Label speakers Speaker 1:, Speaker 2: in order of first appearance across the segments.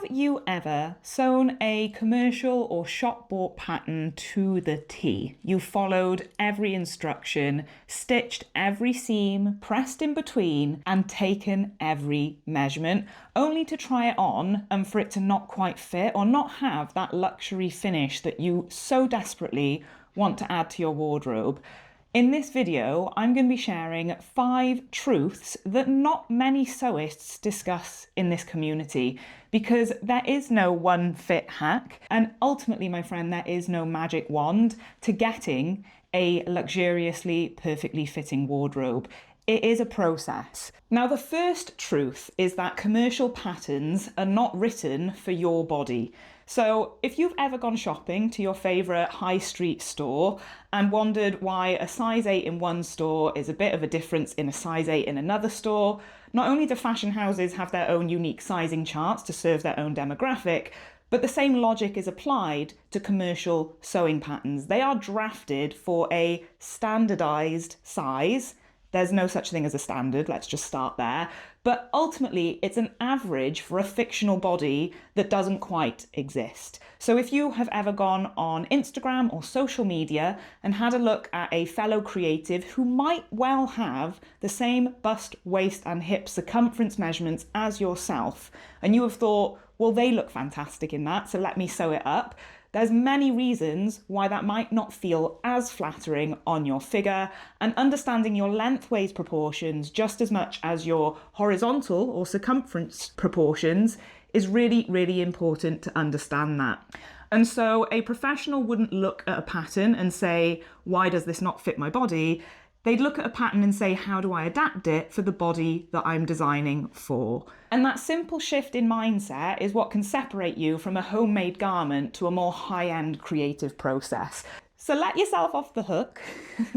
Speaker 1: Have you ever sewn a commercial or shop-bought pattern to the T? You followed every instruction, stitched every seam, pressed in between, and taken every measurement, only to try it on and for it to not quite fit or not have that luxury finish that you so desperately want to add to your wardrobe. In this video, I'm going to be sharing 5 truths that not many sewists discuss in this community, because there is no one fit hack, and ultimately, my friend, there is no magic wand to getting a luxuriously, perfectly fitting wardrobe. It is a process. Now, the first truth is that commercial patterns are not written for your body. So if you've ever gone shopping to your favourite high street store and wondered why a size 8 in one store is a bit of a difference in a size 8 in another store, not only do fashion houses have their own unique sizing charts to serve their own demographic, but the same logic is applied to commercial sewing patterns. They are drafted for a standardised size. There's no such thing as a standard, let's just start there. But ultimately, it's an average for a fictional body that doesn't quite exist. So if you have ever gone on Instagram or social media and had a look at a fellow creative who might well have the same bust, waist and hip circumference measurements as yourself, and you have thought, well, they look fantastic in that, so let me sew it up. There's many reasons why that might not feel as flattering on your figure, and understanding your lengthways proportions just as much as your horizontal or circumference proportions is really, really important to understand that. And so a professional wouldn't look at a pattern and say, why does this not fit my body? They'd look at a pattern and say, how do I adapt it for the body that I'm designing for? And that simple shift in mindset is what can separate you from a homemade garment to a more high-end creative process. So let yourself off the hook,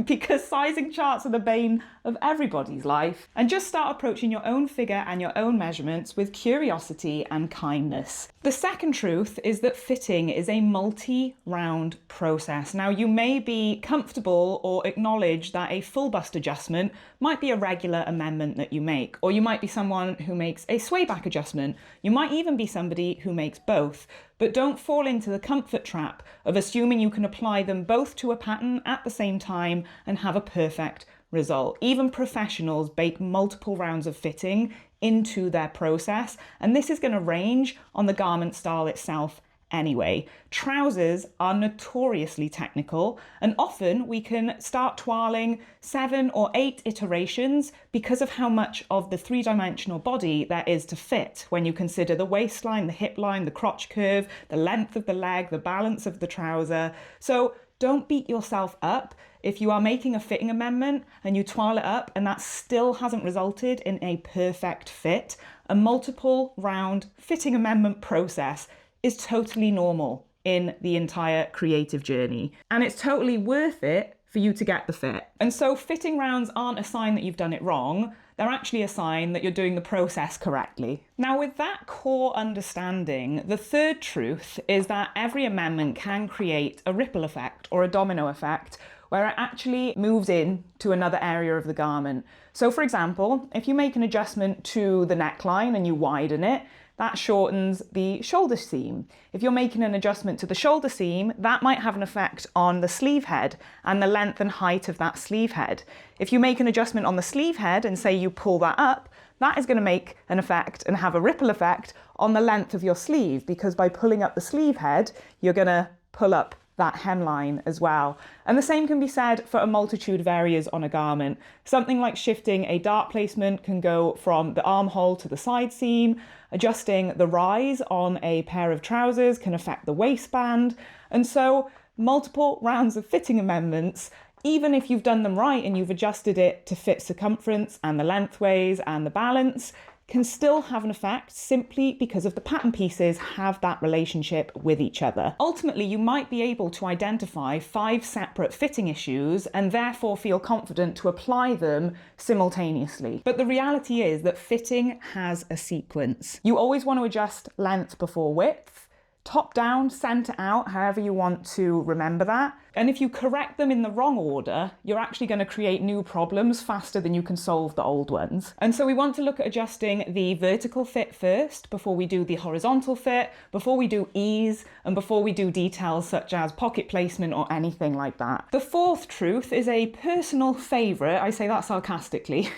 Speaker 1: because sizing charts are the bane of everybody's life, and just start approaching your own figure and your own measurements with curiosity and kindness. The second truth is that fitting is a multi-round process. Now, you may be comfortable or acknowledge that a full bust adjustment might be a regular amendment that you make, or you might be someone who makes a sway back adjustment. You might even be somebody who makes both. But don't fall into the comfort trap of assuming you can apply them both to a pattern at the same time and have a perfect result. Even professionals bake multiple rounds of fitting into their process, and this is going to range on the garment style itself anyway. Trousers are notoriously technical, and often we can start toiling 7 or 8 iterations because of how much of the 3-dimensional body there is to fit when you consider the waistline, the hip line, the crotch curve, the length of the leg, the balance of the trouser. So don't beat yourself up if you are making a fitting amendment and you toil it up and that still hasn't resulted in a perfect fit. A multiple round fitting amendment process is totally normal in the entire creative journey. And it's totally worth it for you to get the fit. And so fitting rounds aren't a sign that you've done it wrong. They're actually a sign that you're doing the process correctly. Now, with that core understanding, the third truth is that every amendment can create a ripple effect or a domino effect where it actually moves in to another area of the garment. So for example, if you make an adjustment to the neckline and you widen it, that shortens the shoulder seam. If you're making an adjustment to the shoulder seam, that might have an effect on the sleeve head and the length and height of that sleeve head. If you make an adjustment on the sleeve head and say you pull that up, that is going to make an effect and have a ripple effect on the length of your sleeve, because by pulling up the sleeve head, you're going to pull up that hemline as well. And the same can be said for a multitude of areas on a garment. Something like shifting a dart placement can go from the armhole to the side seam. Adjusting the rise on a pair of trousers can affect the waistband. And so multiple rounds of fitting amendments, even if you've done them right and you've adjusted it to fit circumference and the lengthways and the balance, can still have an effect simply because of the pattern pieces have that relationship with each other. Ultimately, you might be able to identify 5 separate fitting issues and therefore feel confident to apply them simultaneously. But the reality is that fitting has a sequence. You always want to adjust length before width, top down, center out, however you want to remember that. And if you correct them in the wrong order, you're actually going to create new problems faster than you can solve the old ones. And so we want to look at adjusting the vertical fit first, before we do the horizontal fit, before we do ease, and before we do details such as pocket placement or anything like that. The fourth truth is a personal favourite, I say that sarcastically,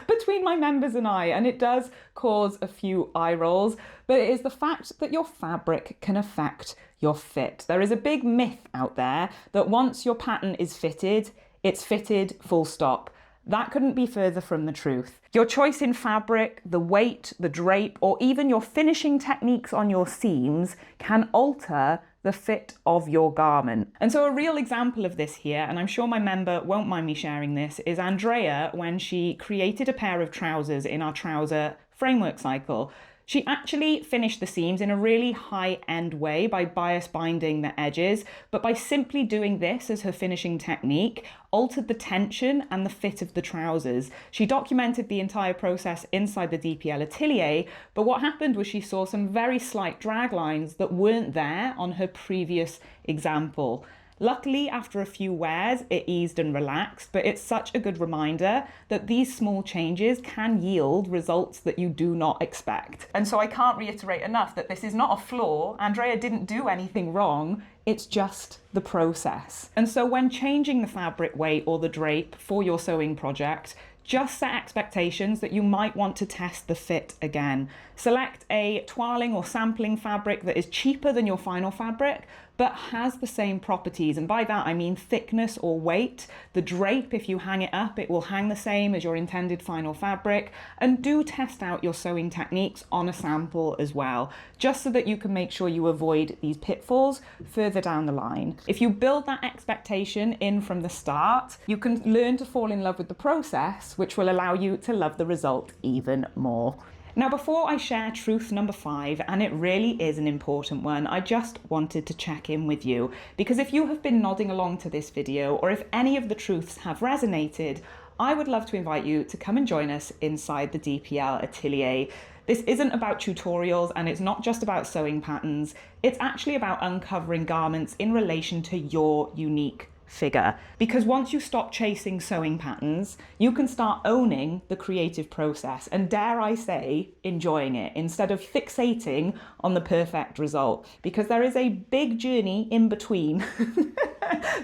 Speaker 1: between my members and I, and it does cause a few eye rolls, but it is the fact that your fabric can affect your fit. There is a big myth out there that once your pattern is fitted, it's fitted full stop. That couldn't be further from the truth. Your choice in fabric, the weight, the drape, or even your finishing techniques on your seams can alter the fit of your garment. And so a real example of this here, and I'm sure my member won't mind me sharing this, is Andrea when she created a pair of trousers in our trouser framework cycle. She actually finished the seams in a really high-end way by bias binding the edges, but by simply doing this as her finishing technique, altered the tension and the fit of the trousers. She documented the entire process inside the DPL atelier, but what happened was she saw some very slight drag lines that weren't there on her previous example. Luckily, after a few wears, it eased and relaxed, but it's such a good reminder that these small changes can yield results that you do not expect. And so I can't reiterate enough that this is not a flaw. Andrea didn't do anything wrong. It's just the process. And so when changing the fabric weight or the drape for your sewing project, just set expectations that you might want to test the fit again. Select a toiling or sampling fabric that is cheaper than your final fabric, but has the same properties. And by that, I mean thickness or weight. The drape, if you hang it up, it will hang the same as your intended final fabric. And do test out your sewing techniques on a sample as well, just so that you can make sure you avoid these pitfalls further down the line. If you build that expectation in from the start, you can learn to fall in love with the process, which will allow you to love the result even more. Now, before I share truth number 5, and it really is an important one, I just wanted to check in with you, because if you have been nodding along to this video, or if any of the truths have resonated, I would love to invite you to come and join us inside the DPL atelier. This isn't about tutorials, and it's not just about sewing patterns. It's actually about uncovering garments in relation to your unique figure. Because once you stop chasing sewing patterns, you can start owning the creative process and, dare I say, enjoying it instead of fixating on the perfect result. Because there is a big journey in between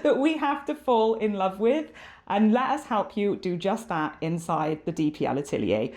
Speaker 1: that we have to fall in love with, and let us help you do just that inside the DPL atelier.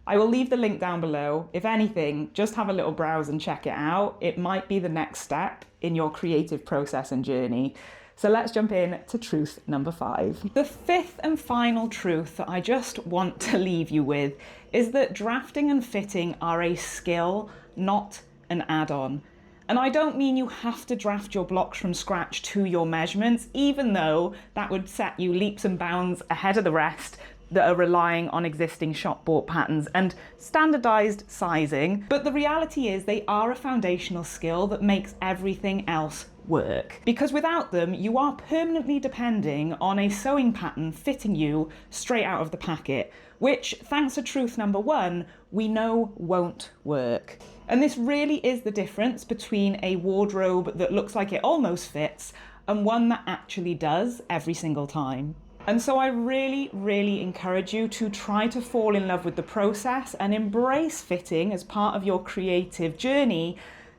Speaker 1: I will leave the link down below. If anything, just have a little browse and check it out. It might be the next step in your creative process and journey. So let's jump in to truth number 5. The fifth and final truth that I just want to leave you with is that drafting and fitting are a skill, not an add-on. And I don't mean you have to draft your blocks from scratch to your measurements, even though that would set you leaps and bounds ahead of the rest that are relying on existing shop bought patterns and standardized sizing. But the reality is they are a foundational skill that makes everything else work. Because without them, you are permanently depending on a sewing pattern fitting you straight out of the packet, which, thanks to truth number 1, we know won't work. And this really is the difference between a wardrobe that looks like it almost fits and one that actually does every single time. And so I really encourage you to try to fall in love with the process and embrace fitting as part of your creative journey,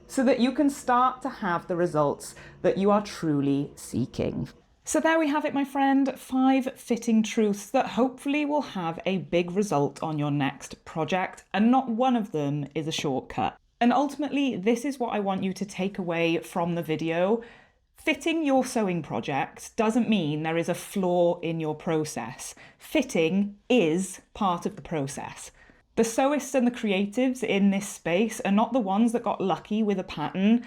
Speaker 1: so that you can start to have the results that you are truly seeking. So there we have it, my friend, 5 fitting truths that hopefully will have a big result on your next project, and not one of them is a shortcut. And ultimately, this is what I want you to take away from the video. Fitting your sewing project doesn't mean there is a flaw in your process. Fitting is part of the process. The sewists and the creatives in this space are not the ones that got lucky with a pattern.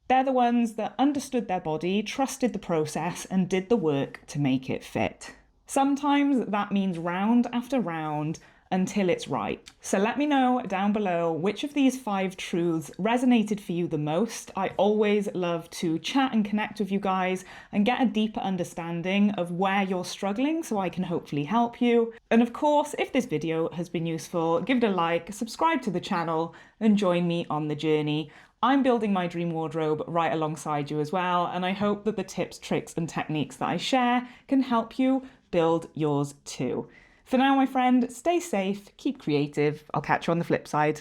Speaker 1: They're the ones that understood their body, trusted the process, and did the work to make it fit. Sometimes that means round after round until it's right. So let me know down below which of these 5 truths resonated for you the most. I always love to chat and connect with you guys and get a deeper understanding of where you're struggling so I can hopefully help you. And of course, if this video has been useful, give it a like, subscribe to the channel, and join me on the journey. I'm building my dream wardrobe right alongside you as well, and I hope that the tips, tricks, and techniques that I share can help you build yours too. For now, my friend, stay safe, keep creative. I'll catch you on the flip side.